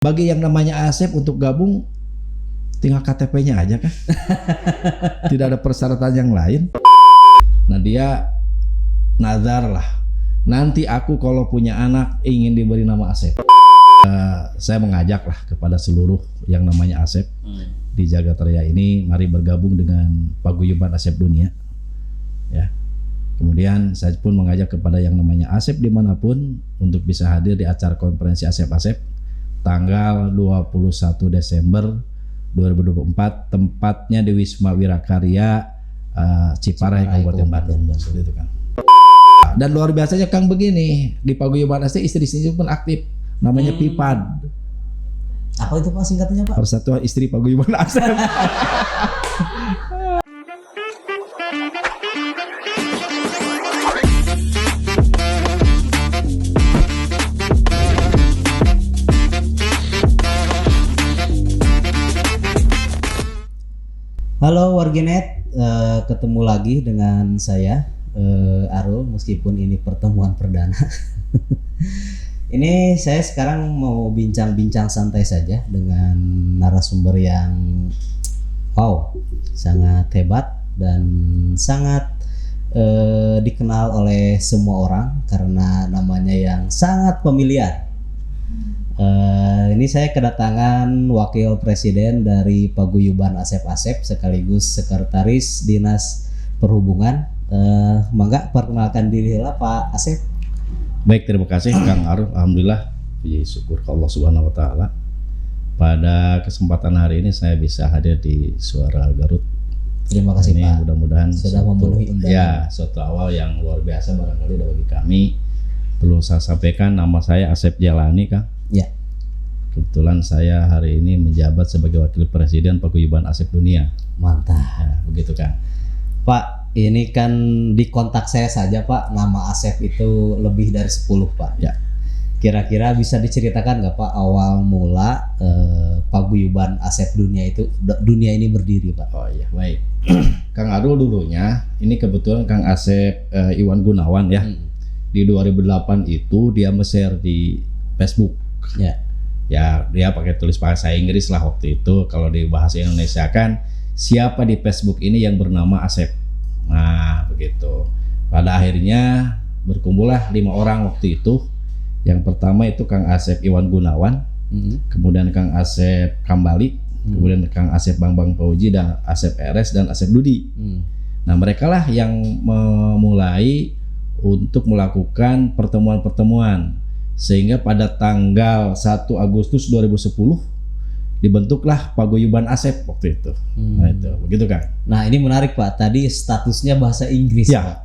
Bagi yang namanya Asep untuk gabung tinggal KTP-nya aja kan. Tidak ada persyaratan yang lain. Nah dia nazar lah, nanti aku kalau punya anak ingin diberi nama Asep. Saya mengajak lah kepada seluruh yang namanya Asep di Jagatarya ini, mari bergabung dengan Paguyuban Asep Dunia ya. Kemudian saya pun mengajak kepada yang namanya Asep dimanapun untuk bisa hadir di acara konferensi Asep-Asep tanggal 21 Desember 2024, tempatnya di Wisma Wirakarya Ciparai, Kabupaten Bandung. Itu kan. Dan luar biasanya Kang begini, di Paguyuban Asep istri-istri pun aktif, namanya PIPAD. Apa itu Pak singkatnya Pak? Persatuan Istri Paguyuban Asep. Halo warganet, ketemu lagi dengan saya Arul, meskipun ini pertemuan perdana. Ini saya sekarang mau bincang-bincang santai saja dengan narasumber yang wow, sangat hebat dan sangat dikenal oleh semua orang karena namanya yang sangat familiar. Ini saya kedatangan Wakil Presiden dari Paguyuban Asep-Asep sekaligus Sekretaris Dinas Perhubungan. Mangga perkenalkan diri lah Pak Asep. Baik, terima kasih Kang Arul. Alhamdulillah, puji syukur ke Allah Subhanahu wa taala. Pada kesempatan hari ini saya bisa hadir di Suara Garut. Terima kasih ini Pak. Mudah-mudahan sudah memenuhi undangan. Ya, suatu awal yang luar biasa barangkali bagi kami. Perlu saya sampaikan, nama saya Asep Jalani, Kang. Ya. Kebetulan saya hari ini menjabat sebagai Wakil Presiden Paguyuban Asep Dunia. Mantap. Ya, begitu Kang. Pak, ini kan di kontak saya saja Pak, nama Asep itu lebih dari 10 Pak. Ya. Kira-kira bisa diceritakan nggak Pak awal mula Paguyuban Asep Dunia ini berdiri Pak? Oh iya, baik. Kang Arul dulunya, ini kebetulan Kang Asep Iwan Gunawan ya. Di 2008 itu dia share di Facebook. Ya. Ya, dia pakai tulis bahasa Inggris lah waktu itu. Kalau di bahasa Indonesia kan, siapa di Facebook ini yang bernama Asep? Nah, begitu. Pada akhirnya berkumpullah 5 orang waktu itu. Yang pertama itu Kang Asep Iwan Gunawan, kemudian Kang Asep Kambali, kemudian Kang Asep Bambang Fauji, dan Asep RS dan Asep Dudi. Nah, mereka lah yang memulai untuk melakukan pertemuan-pertemuan, sehingga pada tanggal 1 Agustus 2010 dibentuklah Paguyuban Asep waktu itu. Nah itu, begitu Kang. Nah ini menarik Pak, tadi statusnya bahasa Inggris ya. Pak.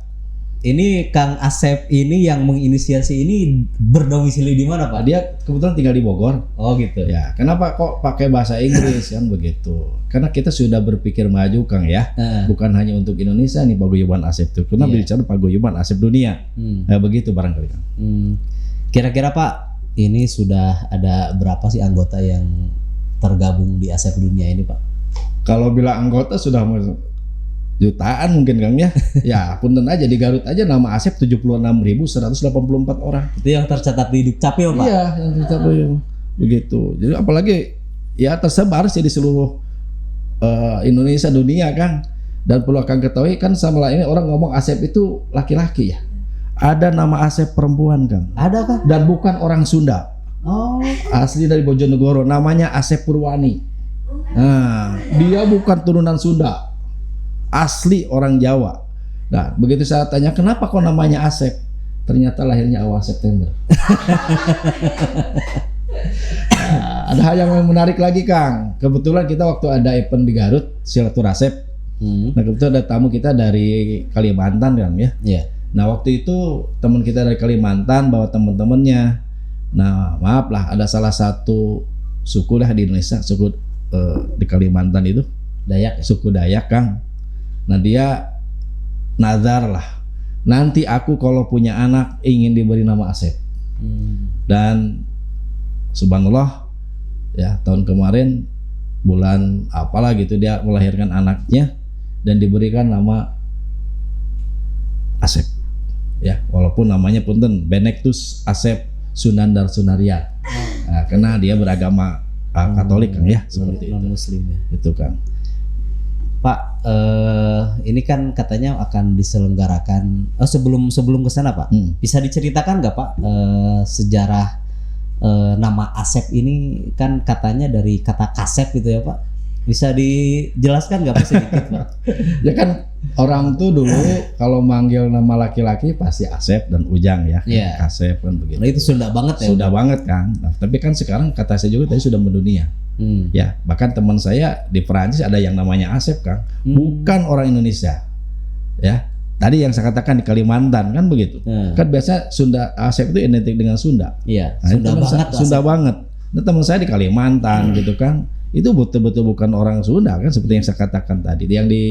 Ini Kang Asep ini yang menginisiasi ini berdomisili di mana Pak? Dia kebetulan tinggal di Bogor. Oh gitu. Ya, kenapa kok pakai bahasa Inggris kan begitu? Karena kita sudah berpikir maju Kang ya. Bukan hanya untuk Indonesia nih Paguyuban Asep itu. Karena bicara Paguyuban Asep Dunia. Nah, begitu barangkali Kang. Kira-kira Pak, ini sudah ada berapa sih anggota yang tergabung di Asep Dunia ini Pak? Kalau bilang anggota sudah jutaan mungkin Kang ya. Ya, punten aja di Garut aja nama Asep 76.184 orang. Itu yang tercatat di Dukcapil Pak? Iya, yang tercatat begitu. Jadi apalagi ya tersebar sih di seluruh Indonesia, dunia Kang. Dan perlu Kang ketahui kan sama ini orang ngomong Asep itu laki-laki ya. Ada nama Asep perempuan Kang. Ada Kang? Dan bukan orang Sunda. Oh. Asli dari Bojonegoro, namanya Asep Purwani. Nah, dia bukan turunan Sunda. Asli orang Jawa. Nah, begitu saya tanya kenapa kok namanya Asep? Ternyata lahirnya awal September. Nah, ada hal yang menarik lagi Kang. Kebetulan kita waktu ada event di Garut, Silaturasep. Nah, kebetulan ada tamu kita dari Kalimantan Kang ya. Iya. Nah, waktu itu teman kita dari Kalimantan bawa teman-temannya. Nah, maaf lah, ada salah satu suku lah di Indonesia, suku di Kalimantan itu Dayak, suku Dayak Kang. Nah, dia nazar lah, nanti aku kalau punya anak ingin diberi nama Asep. Dan subhanallah ya, tahun kemarin bulan apalah gitu dia melahirkan anaknya dan diberikan nama Asep. Ya, walaupun namanya punten Benektus Asep Sunandar Sunaria. Nah, karena dia beragama Katolik kan ya, seperti non itu. muslim ya. Itu kan. Pak, ini kan katanya akan diselenggarakan sebelum ke sana Pak. Bisa diceritakan nggak Pak sejarah nama Asep ini, kan katanya dari kata kasep gitu ya Pak. Bisa dijelaskan nggak Pak sedikit Pak? Ya kan orang tuh dulu kalau manggil nama laki-laki pasti Asep dan Ujang ya. Iya. Asep kan begitu. Nah, itu Sunda banget ya. Sudah banget kan. Nah, tapi kan sekarang kata saya juga tadi sudah mendunia. Ya, bahkan teman saya di Perancis ada yang namanya Asep kan, bukan orang Indonesia. Ya, tadi yang saya katakan di Kalimantan kan begitu. Kan biasa Sunda Asep itu identik dengan Sunda. Iya, Nah, Sunda banget. Sunda banget. Nah, teman saya di Kalimantan gitu kan, itu betul-betul bukan orang Sunda kan, seperti yang saya katakan tadi. Yang di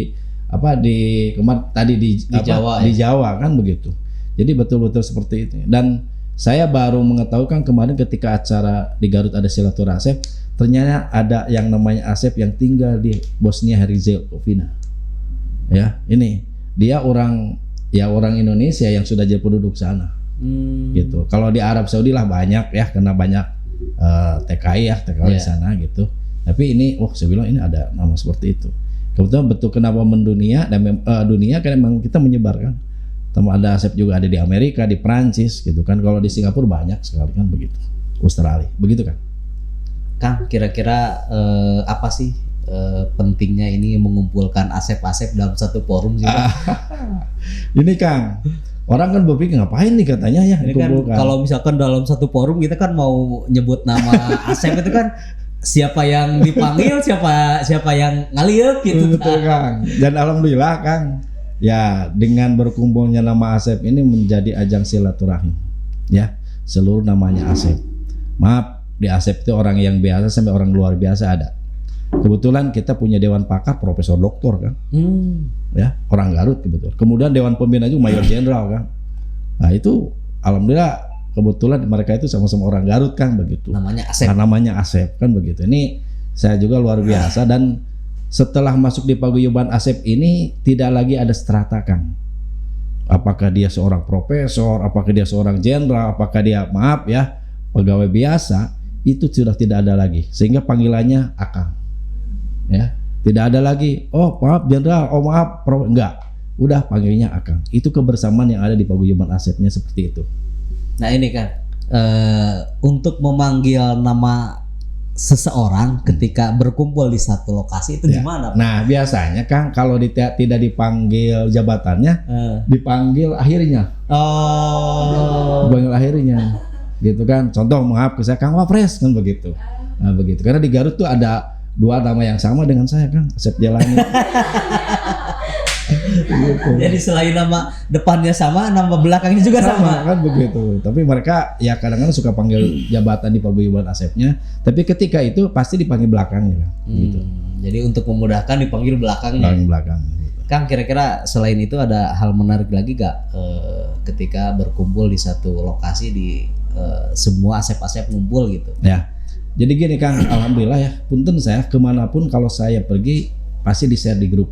Jawa, di Jawa kan begitu. Jadi betul-betul seperti itu. Dan saya baru mengetahui kan kemarin ketika acara di Garut ada silaturahmi Asep, ternyata ada yang namanya Asep yang tinggal di Bosnia Herzegovina. Ya, ini dia orang Indonesia yang sudah jadi penduduk sana. Gitu. Kalau di Arab Saudi lah banyak ya, karena banyak TKI di sana gitu. Tapi ini, saya bilang ini ada nama seperti itu. Kebetulan betul kenapa mendunia dan dunia karena memang kita menyebarkan. Ada Asep juga ada di Amerika, di Prancis gitu kan. Kalau di Singapura banyak sekali kan begitu. Australia, begitu kan. Kang, kira-kira apa sih pentingnya ini mengumpulkan Asep-Asep dalam satu forum sih Pak? Ini Kang, orang kan berpikir ngapain nih katanya ya ini kan kalau misalkan dalam satu forum kita kan mau nyebut nama Asep itu kan siapa yang dipanggil, siapa yang ngalieup gitu. Betul Kang. Dan alhamdulillah Kang, ya dengan berkumpulnya nama Asep ini menjadi ajang silaturahim. Ya, seluruh namanya Asep. Maaf, di Asep itu orang yang biasa sampai orang luar biasa ada. Kebetulan kita punya dewan pakar profesor doktor kan, ya orang Garut kebetulan. Kemudian dewan pembina juga mayor jenderal kan. Nah itu alhamdulillah kebetulan mereka itu sama-sama orang Garut kan begitu. Namanya Asep. Nah, namanya Asep kan begitu. Ini saya juga luar biasa dan setelah masuk di paguyuban Asep ini tidak lagi ada strata kan. Apakah dia seorang profesor, apakah dia seorang jenderal, apakah dia pegawai biasa, itu sudah tidak ada lagi. Sehingga panggilannya Akang. Ya, tidak ada lagi. Oh, maaf jenderal, oh maaf, enggak. Udah panggilnya Akang. Itu kebersamaan yang ada di paguyuban Asepnya seperti itu. Nah, ini kan untuk memanggil nama seseorang ketika berkumpul di satu lokasi itu gimana Pak? Nah, biasanya Kang kalau tidak dipanggil jabatannya, dipanggil akhirnya. Dipanggil akhirnya. Gitu kan. Contoh maaf ke saya Kang Wapres kan begitu. Nah, begitu. Karena di Garut tuh ada dua nama yang sama dengan saya Kang, Asep Jalani. Gitu. Jadi selain nama depannya sama, nama belakangnya juga sama kan begitu. Tapi mereka ya kadang-kadang suka panggil jabatan di paguyuban Asepnya, tapi ketika itu pasti dipanggil belakangnya kan. Gitu. Jadi untuk memudahkan dipanggil belakangnya. Belakang. Gitu. Kang, kira-kira selain itu ada hal menarik lagi gak ketika berkumpul di satu lokasi di semua Asep-Asep ngumpul gitu? Ya. Jadi gini Kang, alhamdulillah ya, punten saya kemanapun kalau saya pergi pasti di-share di grup.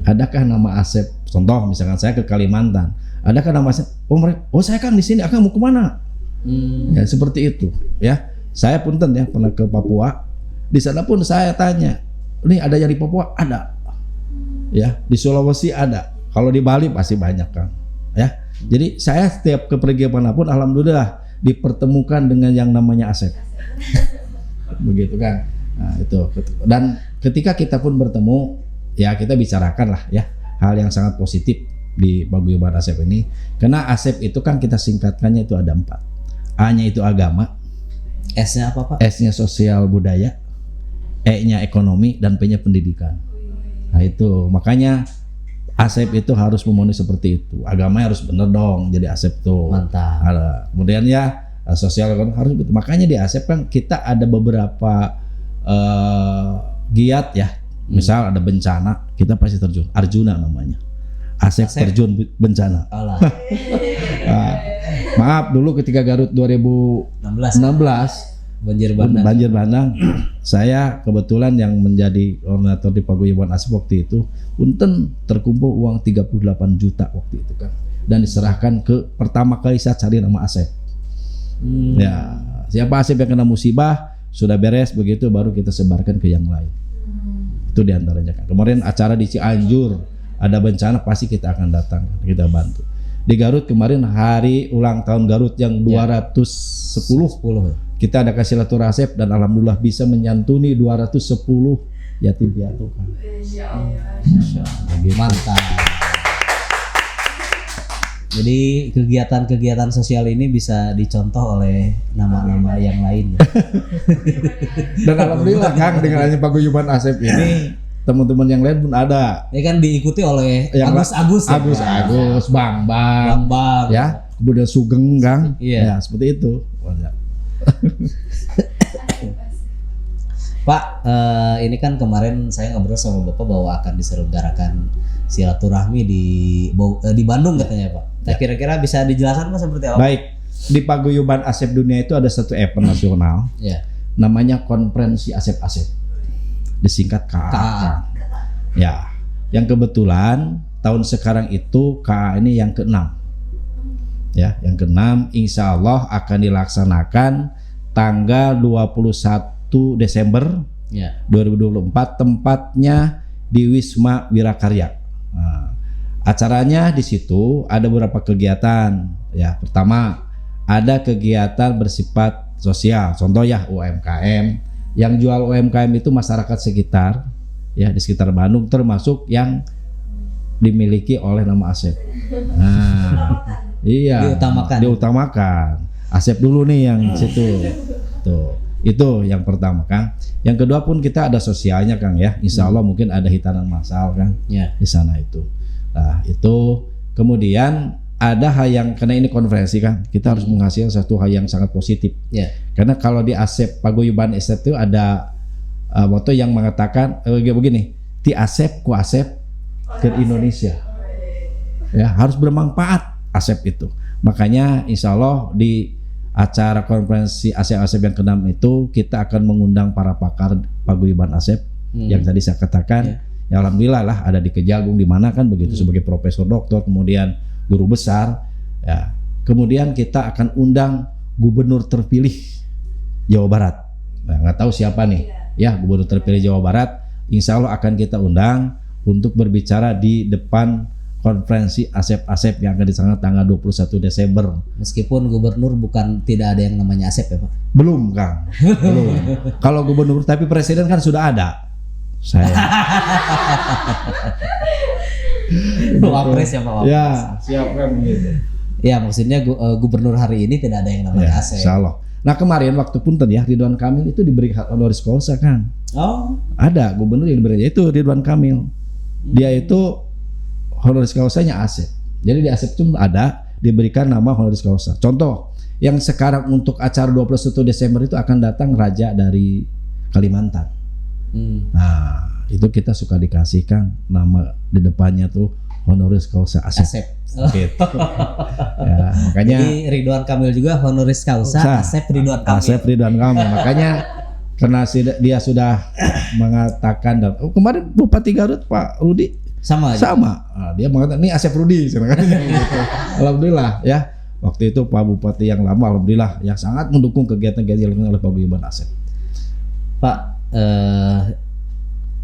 Adakah nama Asep? Contoh misalkan saya ke Kalimantan, adakah nama Asep? Oh saya kan di sini, Akang mau kemana? Ya seperti itu. Ya, saya punten ya pernah ke Papua. Di sana pun saya tanya, ini ada yang di Papua? Ada. Ya, di Sulawesi ada. Kalau di Bali pasti banyak Kang. Ya, jadi saya setiap kepergian manapun, alhamdulillah dipertemukan dengan yang namanya Asep. Begitu kan. Nah, itu. Dan ketika kita pun bertemu, ya kita bicarakan lah ya hal yang sangat positif di paguyuban Asep ini. Karena Asep itu kan kita singkatkannya itu ada 4. A-nya itu agama, S-nya apa Pak? S-nya sosial budaya, E-nya ekonomi, dan P-nya pendidikan. Nah itu makanya Asep itu harus memenuhi seperti itu. Agamanya harus bener dong jadi Asep tuh. Mantap. Kemudian ya sosial ekonomi harus betul. Makanya di Asep kan kita ada beberapa giat ya. Misal ada bencana, kita pasti terjun. Arjuna namanya. Asep terjun bencana. Maaf dulu ketika Garut 2016 banjir bandang, saya kebetulan yang menjadi koordinator di paguyuban Asep waktu itu, punten terkumpul uang 38 juta waktu itu kan, dan diserahkan ke pertama kali saya cari nama Asep. Ya siapa Asep yang kena musibah sudah beres begitu baru kita sebarkan ke yang lain. Itu diantaranya kan. Kemarin acara di Cianjur ada bencana pasti kita akan datang, kita bantu. Di Garut kemarin hari ulang tahun Garut yang 210 kita ada kasih silaturahmi Asep dan alhamdulillah bisa menyantuni 210 yatim piatu kan. Mantap. Jadi kegiatan-kegiatan sosial ini bisa dicontoh oleh nama-nama yang lain. Dan alhamdulillah Kang dengan adanya paguyuban Asep ini teman-teman yang lain pun ada. Ini kan diikuti oleh Yang Agus, Bang, ya, kemudian Sugeng Kang, Iya. ya seperti itu. Pak, ini kan kemarin saya ngobrol sama Bapak bahwa akan diselenggarakan silaturahmi di Bandung katanya Pak. Nah, kira-kira bisa dijelaskan Pak seperti apa? Baik, di paguyuban Asep Dunia itu ada satu event nasional, Ya. namanya Konferensi Asep-Asep, disingkat KAA. Ya, yang kebetulan tahun sekarang itu KAA ini yang ke-6. Ya, yang ke-6 insya Allah akan dilaksanakan tanggal 21 Desember Ya. 2024, tempatnya di Wisma Wirakarya. Nah, acaranya di situ ada beberapa kegiatan. Ya, pertama ada kegiatan bersifat sosial. Contoh ya UMKM. Yang jual UMKM itu masyarakat sekitar, ya di sekitar Bandung, termasuk yang dimiliki oleh nama Asep. Nah, iya. Diutamakan. Asep dulu nih yang situ. Tuh. Itu yang pertama Kang. Yang kedua pun kita ada sosialnya Kang ya. Insya Allah mungkin ada hitanan masal Kang Ya. di sana itu. Nah itu kemudian ada hal yang karena ini konferensi Kang, kita harus menghasilkan satu hal yang sangat positif. Ya. Karena kalau di Asep paguyuban Asep itu ada motto yang mengatakan begini, ti Asep ku Asep ke Indonesia. Ya harus bermanfaat Asep itu. Makanya insya Allah di acara konferensi Asep yang ke-6 itu kita akan mengundang para pakar paguyuban Asep yang tadi saya katakan. Ya alhamdulillah lah ada di Kejagung di mana kan begitu sebagai profesor doktor, kemudian guru besar. Ya. Kemudian kita akan undang gubernur terpilih Jawa Barat. Nah, nggak tahu siapa nih. Ya, gubernur terpilih Jawa Barat insya Allah akan kita undang untuk berbicara di depan konferensi Asep-Asep yang akan diselenggarakan tanggal 21 Desember. Meskipun gubernur tidak ada yang namanya Asep ya Pak? Belum Kang, belum. Kalau gubernur, tapi presiden kan sudah ada. Saya. Wapres ya Pak? Ya, siap Kang gitu. Ya maksudnya gubernur hari ini tidak ada yang namanya Ya, Asep. insya Allah. Nah kemarin waktu punten ya Ridwan Kamil itu diberi hak honoris causa Kang. Oh. Ada gubernur yang diberi itu Ridwan Kamil. Dia itu honoris causanya Asep. Jadi di Asep itu ada diberikan nama honoris causa. Contoh, yang sekarang untuk acara 21 Desember itu akan datang raja dari Kalimantan. Nah, itu kita suka dikasihkan nama di depannya tuh honoris causa Asep. Gitu. Ya, makanya Jadi Ridwan Kamil juga honoris causa Asep Ridwan Kamil. Asep Ridwan Kamil. Makanya karena dia sudah mengatakan dan kemarin Bupati Garut Pak Rudi sama aja. Nah, dia mengatakan ini Asep Rudi gitu. Alhamdulillah ya. Waktu itu Pak Bupati yang lama alhamdulillah yang sangat mendukung kegiatan-kegiatan oleh paguyuban Asep. Pak,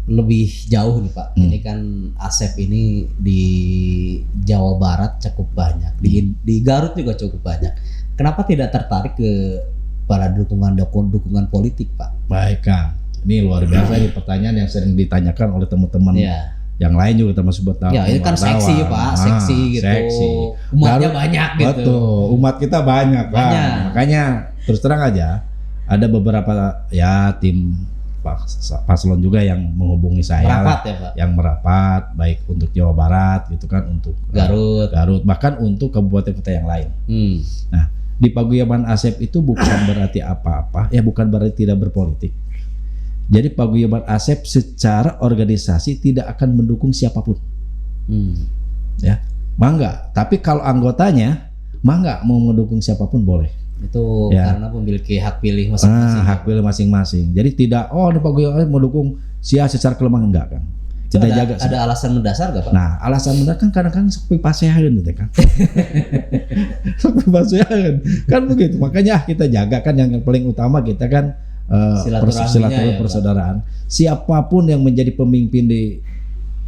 lebih jauh nih Pak. Ini kan Asep ini di Jawa Barat cukup banyak, di Garut juga cukup banyak. Kenapa tidak tertarik ke para dukungan politik Pak? Baik Kang, ini luar biasa ini pertanyaan yang sering ditanyakan oleh teman-teman. Ya. Yang lain juga termasuk buat Ya ini kan seksi Pak, seksi gitu. Seksi. Umatnya banyak gitu. Betul, umat kita banyak Pak. Makanya terus terang aja ada beberapa ya tim paslon juga yang menghubungi saya. Merapat ya Pak? Yang merapat baik untuk Jawa Barat gitu kan, untuk Garut, bahkan untuk kabupaten kota yang lain. Nah, di paguyuban Asep itu bukan berarti apa-apa, ya bukan berarti tidak berpolitik. Jadi paguyuban Asep secara organisasi tidak akan mendukung siapapun, ya, mangga. Tapi kalau anggotanya, mangga mau mendukung siapapun boleh. Itu ya. Karena memiliki hak pilih masing-masing. Hak pilih masing-masing. Jadi tidak, ini paguyuban Asep mendukung secara kelemahan enggak kan? Kita jaga. Ada alasan mendasar gak Pak? Nah, alasan benar kan kadang-kadang sok pipasehan gitu kan. Sok pipasehan. Kan begitu. Makanya kita jaga kan yang paling utama kita kan silaturahmi persaudaraan. Siapapun yang menjadi pemimpin di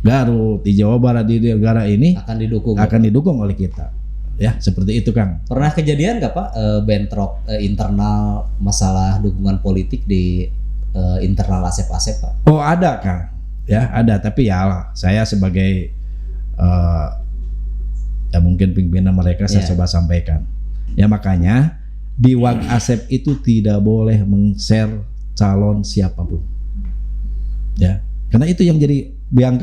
Garut, di Jawa Barat, di negara ini akan didukung oleh kita. Ya, seperti itu Kang. Pernah kejadian gak Pak bentrok internal masalah dukungan politik di internal Asep Pak? Oh, ada Kang. Ya ada, tapi ya saya sebagai ya mungkin pimpinan mereka saya coba sampaikan. Ya makanya di WAG Asep itu tidak boleh meng-share calon siapapun. Ya, karena itu yang jadi biang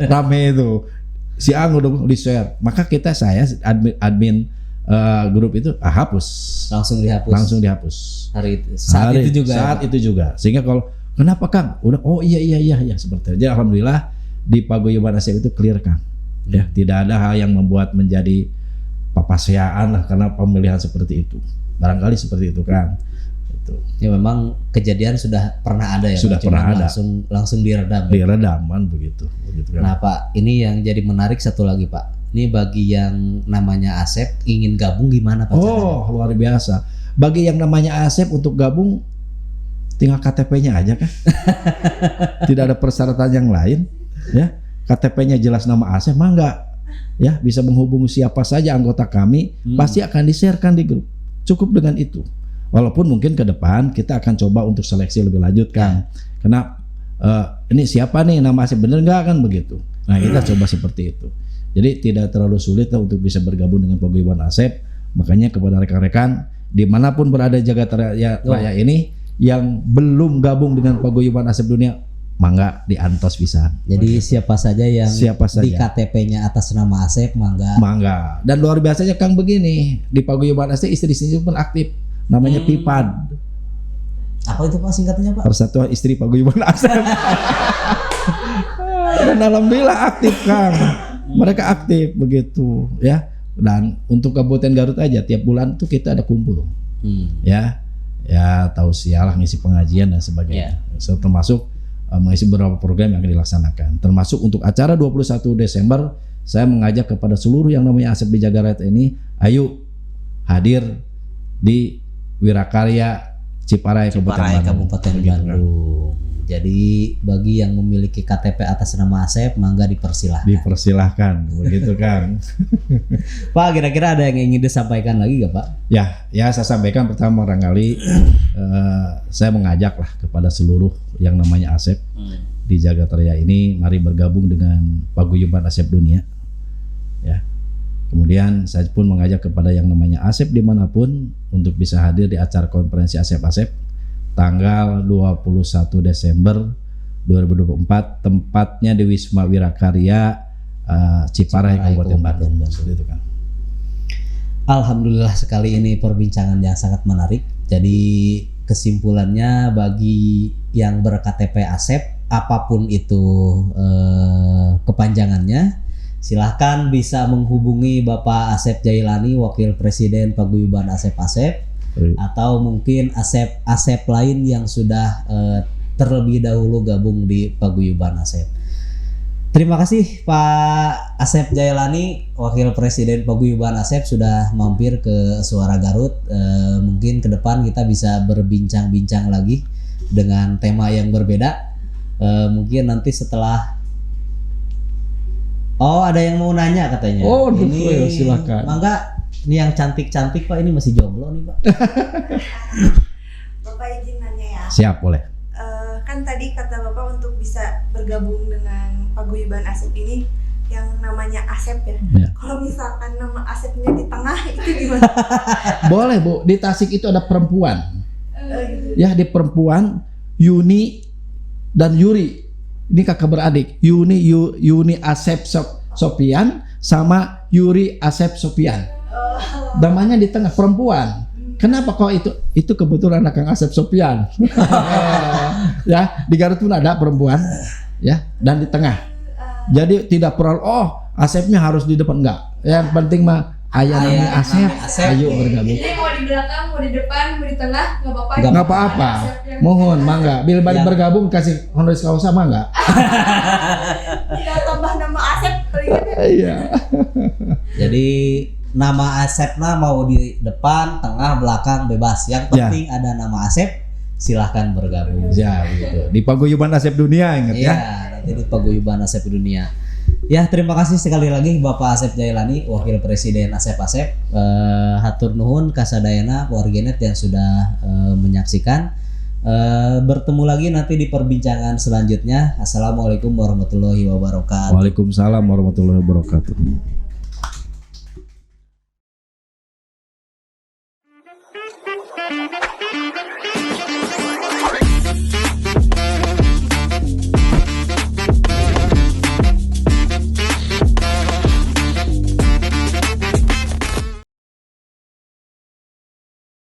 rame itu. Si Ang udah di-share, maka saya admin grup itu hapus. Langsung dihapus. Saat itu juga. Sehingga kalau kenapa Kang? Udah iya seperti itu. Jadi alhamdulillah di paguyuban Asep itu clear Kang. Ya, tidak ada hal yang membuat menjadi papaseaan lah karena pemilihan seperti itu. Barangkali seperti itu Kang. Itu. Ya memang kejadian sudah pernah ada ya. Sudah Pak? pernah ada. Langsung diredam. Diredaman begitu kan. Nah Pak, ini yang jadi menarik satu lagi Pak. Ini bagi yang namanya Asep ingin gabung gimana Pak? Oh, luar biasa. Bagi yang namanya Asep untuk gabung tinggal KTP-nya aja kan. Tidak ada persyaratan yang lain ya. KTP-nya jelas nama Asep, mangga ya, bisa menghubungi siapa saja anggota kami, pasti akan di-sharekan di grup. Cukup dengan itu. Walaupun mungkin ke depan kita akan coba untuk seleksi lebih lanjut Kang. Karena ini siapa nih nama Asep, bener nggak kan begitu. Nah, kita coba seperti itu. Jadi tidak terlalu sulit lah untuk bisa bergabung dengan paguyuban Asep. Makanya kepada rekan-rekan dimanapun berada Jagat Raya ini yang belum gabung dengan paguyuban Asep Dunia, mangga diantos pisan. Jadi siapa saja yang di KTP-nya atas nama Asep, mangga. Dan luar biasanya Kang begini, di paguyuban Asep istri-istri pun aktif. Namanya PIPAD. Apa itu Pak singkatnya Pak? Persatuan Istri Paguyuban Asep. Dan alhamdulillah aktif Kang. Mereka aktif begitu ya. Dan untuk Kabupaten Garut aja tiap bulan tuh kita ada kumpul. Ya tausiah ngisi pengajian dan sebagainya. So, termasuk mengisi beberapa program yang akan dilaksanakan. Termasuk untuk acara 21 Desember saya mengajak kepada seluruh yang namanya Asep di Jagat Raya ini, ayo hadir di Wirakarya Ciparai Kabupaten Bandung. Jadi bagi yang memiliki KTP atas nama Asep, mangga dipersilahkan. Begitu kan. Pak, kira-kira ada yang ingin disampaikan lagi gak Pak? Ya saya sampaikan pertama barangkali saya mengajak lah kepada seluruh yang namanya Asep di Jagat Raya ini, mari bergabung dengan paguyuban Asep Dunia. Ya. Kemudian saya pun mengajak kepada yang namanya Asep dimanapun untuk bisa hadir di acara konferensi Asep tanggal 21 Desember 2024, tempatnya di Wisma Wirakarya Ciparai Kabupaten Bandung. Itu kan. Alhamdulillah sekali, ini perbincangan yang sangat menarik. Jadi kesimpulannya bagi yang ber-KTP Asep apapun itu kepanjangannya, silahkan bisa menghubungi Bapak Asep Jailani, Wakil Presiden Paguyuban Asep, atau mungkin Asep lain yang sudah terlebih dahulu gabung di Paguyuban Asep. Terima kasih Pak Asep Jailani, Wakil Presiden Paguyuban Asep, sudah mampir ke Suara Garut. Mungkin ke depan kita bisa berbincang-bincang lagi dengan tema yang berbeda. Mungkin nanti setelah ada yang mau nanya katanya. Ini silakan. Mangga, ini yang cantik-cantik Pak, ini masih jomblo nih Pak. Bapak izin nanya ya. Siap, boleh. Kan tadi kata Bapak untuk bisa bergabung dengan paguyuban Asep ini yang namanya Asep ya. Kalau misalkan nama Asepnya di tengah itu gimana? Boleh Bu, di Tasik itu ada perempuan. Ya, di perempuan Yuni dan Yuri. Ini kakak beradik, Yuni Asep Sopian sama Yuri Asep Sopian. Namanya di tengah, perempuan. Kenapa kok itu kebetulan anak Kang Asep Sopian. Ya, di Garut pun ada perempuan ya, dan di tengah. Jadi tidak perlu Asepnya harus di depan, enggak. Yang penting mah Aya nami Aya Asep, nami Asep. ayo bergabung. Jadi mau di belakang, mau di depan, mau di tengah, nggak apa-apa. Nggak apa-apa. Mohon mangga. Bil balik Yang- bergabung kasih honoris causa mangga. Tinggal tambah nama Asep paling gitu. Iya. Jadi nama Asepna mau di depan, tengah, belakang bebas. Yang penting ada nama Asep, silahkan bergabung. Ya gitu. Di paguyuban Asep Dunia ingat Iya, ya. nanti di paguyuban Asep Dunia. Ya, terima kasih sekali lagi Bapak Asep Jailani, Wakil Presiden Asep-Asep. Hatur nuhun kasadayana warganet yang sudah menyaksikan. Bertemu lagi nanti di perbincangan selanjutnya. Assalamualaikum warahmatullahi wabarakatuh. Waalaikumsalam warahmatullahi wabarakatuh.